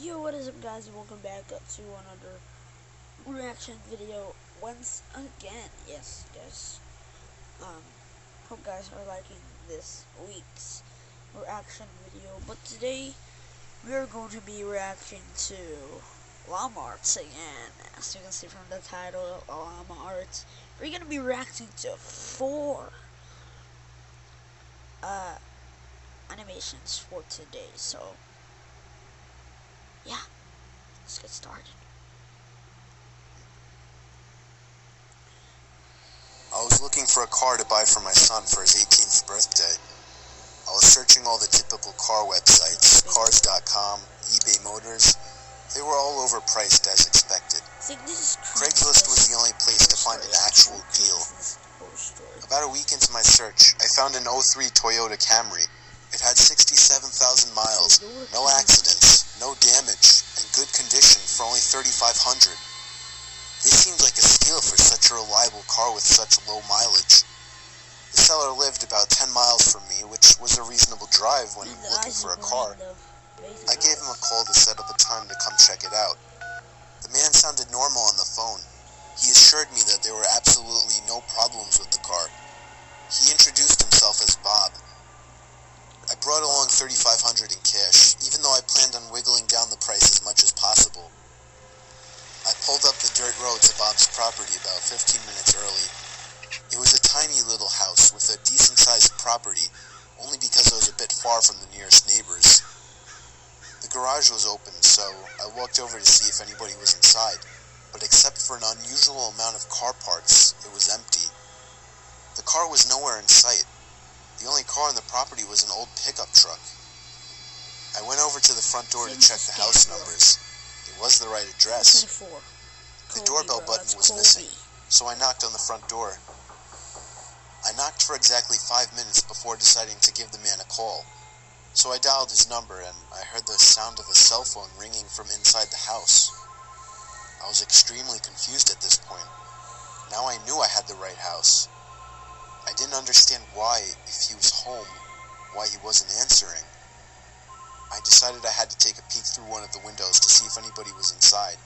Yo, what is up, guys? Welcome back to another reaction video once again. Yes, guys. Hope guys are liking this week's reaction video. But today we're going to be reacting to Llama Arts again. As you can see from the title, Llama Arts. We're gonna be reacting to 4 animations for today. So yeah, let's get started. I was looking for a car to buy for my son for his 18th birthday. I was searching all the typical car websites, cars.com, eBay Motors. They were all overpriced as expected. Craigslist was the only place to find an actual deal. About a week into my search, I found an '03 Toyota Camry. It had 67,000 miles, no accidents, no damage, and good condition for only $3,500. This seemed like a steal for such a reliable car with such low mileage. The seller lived about 10 miles from me, which was a reasonable drive when looking for a car. I gave him a call to set up a time to come check it out. The man sounded normal on the phone. He assured me that there were absolutely no problems with the car. He introduced himself as Bob. I brought along $3,500 in cash, even though I planned on wiggling down the price as much as possible. I pulled up the dirt road to Bob's property about 15 minutes early. It was a tiny little house with a decent-sized property, only because I was a bit far from the nearest neighbors. The garage was open, so I walked over to see if anybody was inside, but except for an unusual amount of car parts, it was empty. The car was nowhere in sight. The only car on the property was an old pickup truck. I went over to the front door to check the house numbers. It was the right address. The doorbell button was missing, so I knocked on the front door. I knocked for exactly 5 minutes before deciding to give the man a call. So I dialed his number, and I heard the sound of a cell phone ringing from inside the house. I was extremely confused at this point. Now I knew I had the right house. I didn't understand why, if he was home, why he wasn't answering. I decided I had to take a peek through one of the windows to see if anybody was inside.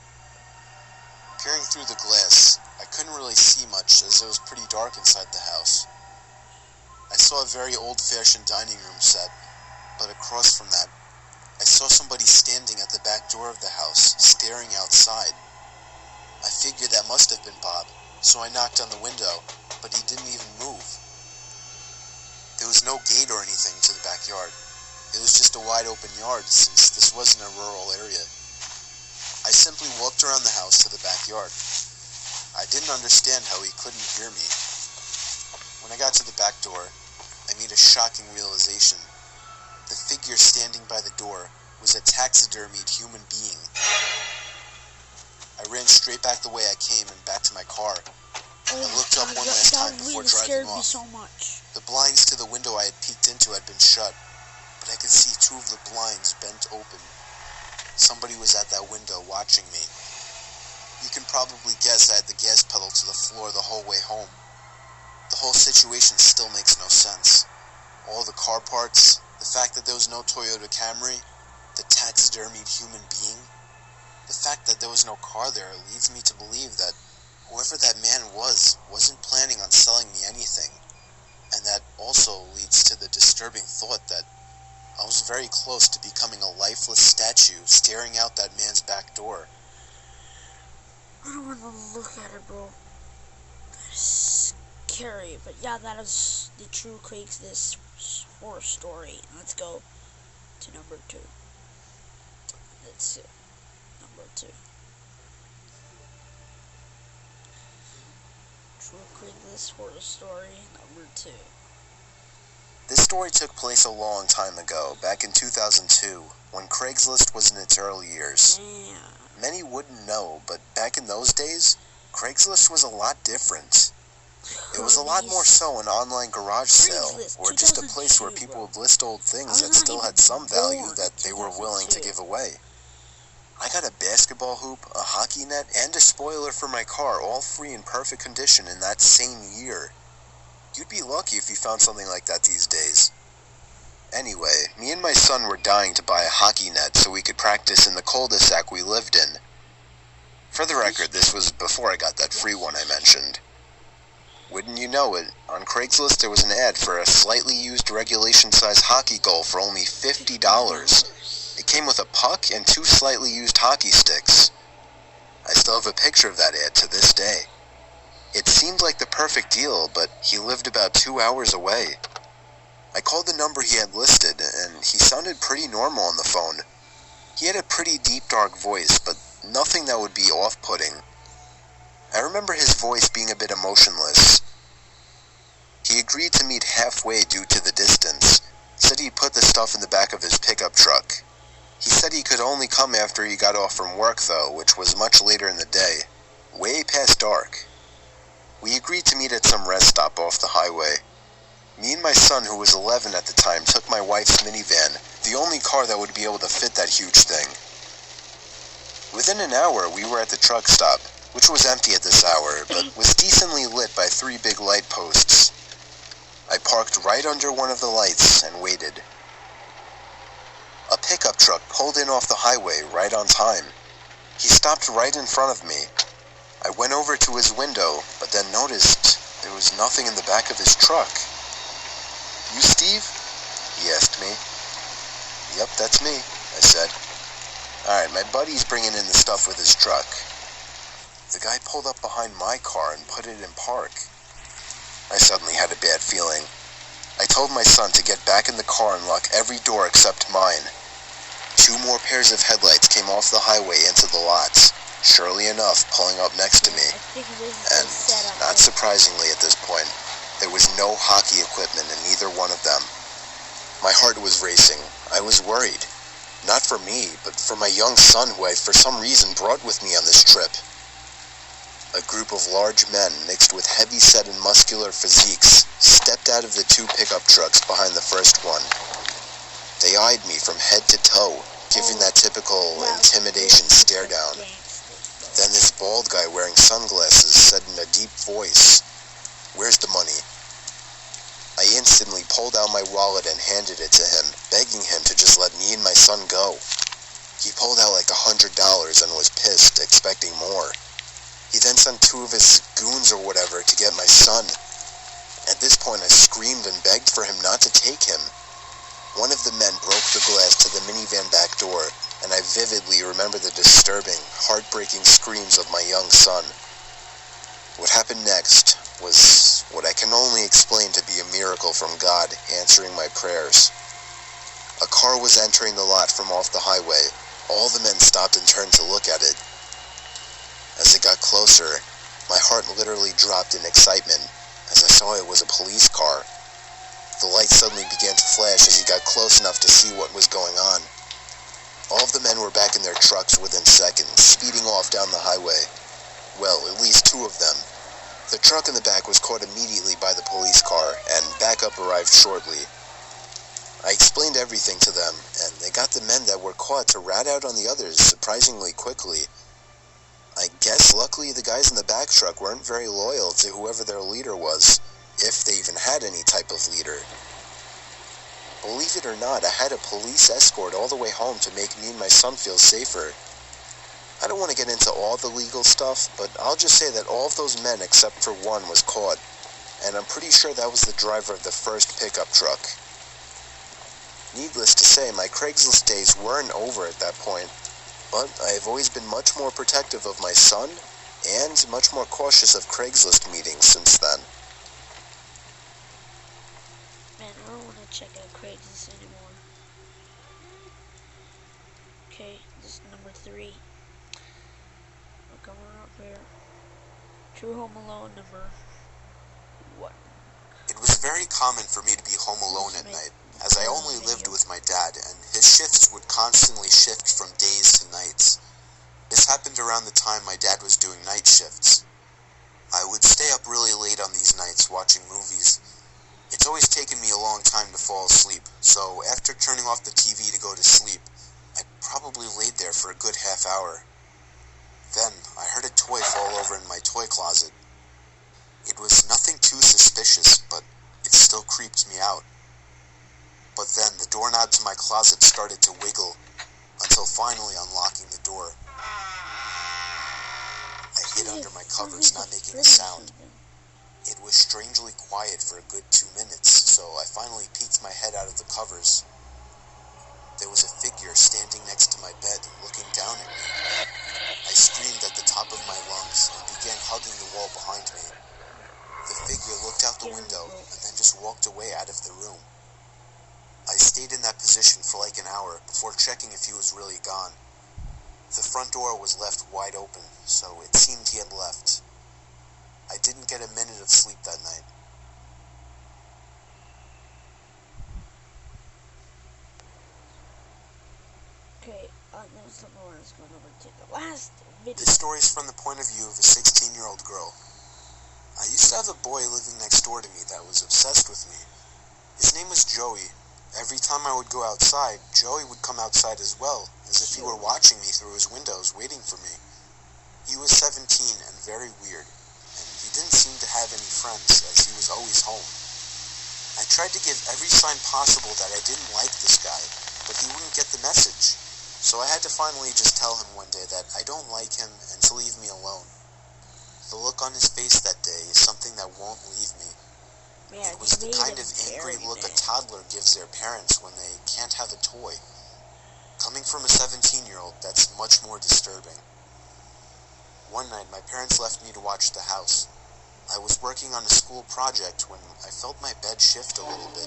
Peering through the glass, I couldn't really see much as it was pretty dark inside the house. I saw a very old-fashioned dining room set, but across from that, I saw somebody standing at the back door of the house, staring outside. I figured that must have been Bob, so I knocked on the window, but he didn't even move. There was no gate or anything to the backyard. It was just a wide open yard, since this wasn't a rural area. I simply walked around the house to the backyard. I didn't understand how he couldn't hear me. When I got to the back door, I made a shocking realization. The figure standing by the door was a taxidermied human being. I ran straight back the way I came and back to my car. I looked up one last time before driving off. So much. The blinds to the window I had peeked into had been shut, but I could see 2 of the blinds bent open. Somebody was at that window watching me. You can probably guess I had the gas pedal to the floor the whole way home. The whole situation still makes no sense. All the car parts, the fact that there was no Toyota Camry, the taxidermied human being, the fact that there was no car there leads me to believe that whoever that man wasn't planning on selling me anything. And that also leads to the disturbing thought that I was very close to becoming a lifeless statue staring out that man's back door. I don't want to look at it, bro. That's scary. But yeah, that is the true Craigslist horror story. Let's go to number 2. That's it. Number 2. True Craigslist horror story, number 2. This story took place a long time ago, back in 2002, when Craigslist was in its early years. Damn. Many wouldn't know, but back in those days, Craigslist was a lot different. It was a lot more so an online garage sale, or just a place where people would list old things that still had some value that they were willing to give away. I got a basketball hoop, a hockey net, and a spoiler for my car, all free in perfect condition in that same year. You'd be lucky if you found something like that these days. Anyway, me and my son were dying to buy a hockey net so we could practice in the cul-de-sac we lived in. For the record, this was before I got that free one I mentioned. Wouldn't you know it, on Craigslist there was an ad for a slightly used regulation-size hockey goal for only $50. It came with a puck and 2 slightly used hockey sticks. I still have a picture of that ad to this day. It seemed like the perfect deal, but he lived about 2 hours away. I called the number he had listed, and he sounded pretty normal on the phone. He had a pretty deep, dark voice, but nothing that would be off-putting. I remember his voice being a bit emotionless. He agreed to meet halfway due to the distance. Said he'd put the stuff in the back of his pickup truck. He said he could only come after he got off from work, though, which was much later in the day, way past dark. We agreed to meet at some rest stop off the highway. Me and my son, who was 11 at the time, took my wife's minivan, the only car that would be able to fit that huge thing. Within an hour, we were at the truck stop, which was empty at this hour, but was decently lit by 3 big light posts. I parked right under one of the lights and waited. A pickup truck pulled in off the highway right on time. He stopped right in front of me. I went over to his window, but then noticed there was nothing in the back of his truck. "You Steve?" he asked me. "Yep, that's me," I said. "Alright, my buddy's bringing in the stuff with his truck." The guy pulled up behind my car and put it in park. I suddenly had a bad feeling. I told my son to get back in the car and lock every door except mine. 2 more pairs of headlights came off the highway into the lots, surely enough pulling up next to me. And, not surprisingly at this point, there was no hockey equipment in either one of them. My heart was racing. I was worried. Not for me, but for my young son who I for some reason brought with me on this trip. A group of large men mixed with heavy-set and muscular physiques stepped out of the 2 pickup trucks behind the first one. They eyed me from head to toe, giving that typical intimidation stare down. Then this bald guy wearing sunglasses said in a deep voice, "Where's the money?" I instantly pulled out my wallet and handed it to him, begging him to just let me and my son go. He pulled out like $100 and was pissed, expecting more. He then sent 2 of his goons or whatever to get my son. At this point, I screamed and begged for him not to take him. One of the men broke the glass to the minivan back door, and I vividly remember the disturbing, heartbreaking screams of my young son. What happened next was what I can only explain to be a miracle from God answering my prayers. A car was entering the lot from off the highway. All the men stopped and turned to look at it. As it got closer, my heart literally dropped in excitement as I saw it was a police car. The lights suddenly began to flash as he got close enough to see what was going on. All of the men were back in their trucks within seconds, speeding off down the highway. Well, at least 2 of them. The truck in the back was caught immediately by the police car, and backup arrived shortly. I explained everything to them, and they got the men that were caught to rat out on the others surprisingly quickly. I guess luckily the guys in the back truck weren't very loyal to whoever their leader was, if they even had any type of leader. Believe it or not, I had a police escort all the way home to make me and my son feel safer. I don't want to get into all the legal stuff, but I'll just say that all of those men except for one was caught, and I'm pretty sure that was the driver of the first pickup truck. Needless to say, my Craigslist days weren't over at that point, but I have always been much more protective of my son, and much more cautious of Craigslist meetings since then. Man, I don't want to check out Craigslist anymore. Okay, this is number 3. We're coming up here. True Home Alone number 1. It was very common for me to be home alone at night, as I only lived with my dad, and his shifts would constantly shift from days to nights. This happened around the time my dad was doing night shifts. I would stay up really late on these nights watching movies. It's always taken me a long time to fall asleep, so after turning off the TV to go to sleep, I probably laid there for a good half hour. Then, I heard a toy fall over in my toy closet. It was nothing too suspicious, but it still creeped me out. But then the doorknob to my closet started to wiggle until finally unlocking the door. I hid under my covers, not making a sound. It was strangely quiet for a good 2 minutes, so I finally peeked my head out of the covers. There was a figure standing next to my bed, looking down at me. I screamed at the top of my lungs and began hugging the wall behind me. The figure looked out the window and then just walked away out of the room. I stayed in that position for like an hour before checking if he was really gone. The front door was left wide open, so it seemed he had left. I didn't get a minute of sleep that night. Okay, now someone is going over to the last video. This story is from the point of view of a 16-year-old girl. I used to have a boy living next door to me that was obsessed with me. His name was Joey. Every time I would go outside, Joey would come outside as well, as if he were watching me through his windows, waiting for me. He was 17 and very weird, and he didn't seem to have any friends, as he was always home. I tried to give every sign possible that I didn't like this guy, but he wouldn't get the message. So I had to finally just tell him one day that I don't like him and to leave me alone. The look on his face that day is something that won't leave me. Man, It was the kind of angry look a toddler gives their parents when they can't have a toy. Coming from a 17-year-old, that's much more disturbing. One night, my parents left me to watch the house. I was working on a school project when I felt my bed shift a little bit.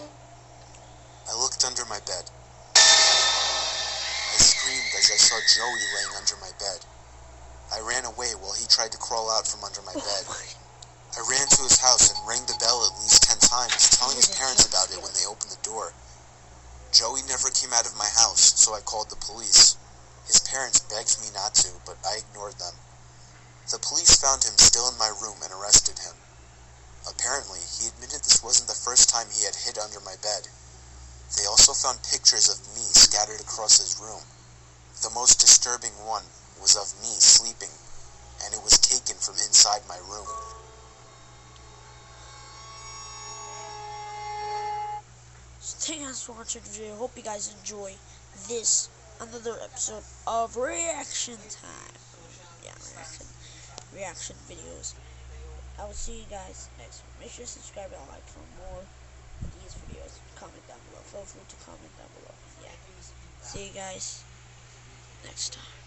I looked under my bed. I screamed as I saw Joey laying under my bed. I ran away while he tried to crawl out from under my bed. I ran to his house and rang the bell at least 10 times, telling his parents about it when they opened the door. Joey never came out of my house, so I called the police. His parents begged me not to, but I ignored them. The police found him still in my room and arrested him. Apparently, he admitted this wasn't the first time he had hid under my bed. They also found pictures of me scattered across his room. The most disturbing one was of me sleeping, and it was taken from inside my room. So thank you guys for watching the video. Hope you guys enjoy this another episode of reaction time. Yeah, reaction videos. I will see you guys next one. Make sure to subscribe and like for more of these videos. Comment down below. Feel free to comment down below. Yeah. See you guys next time.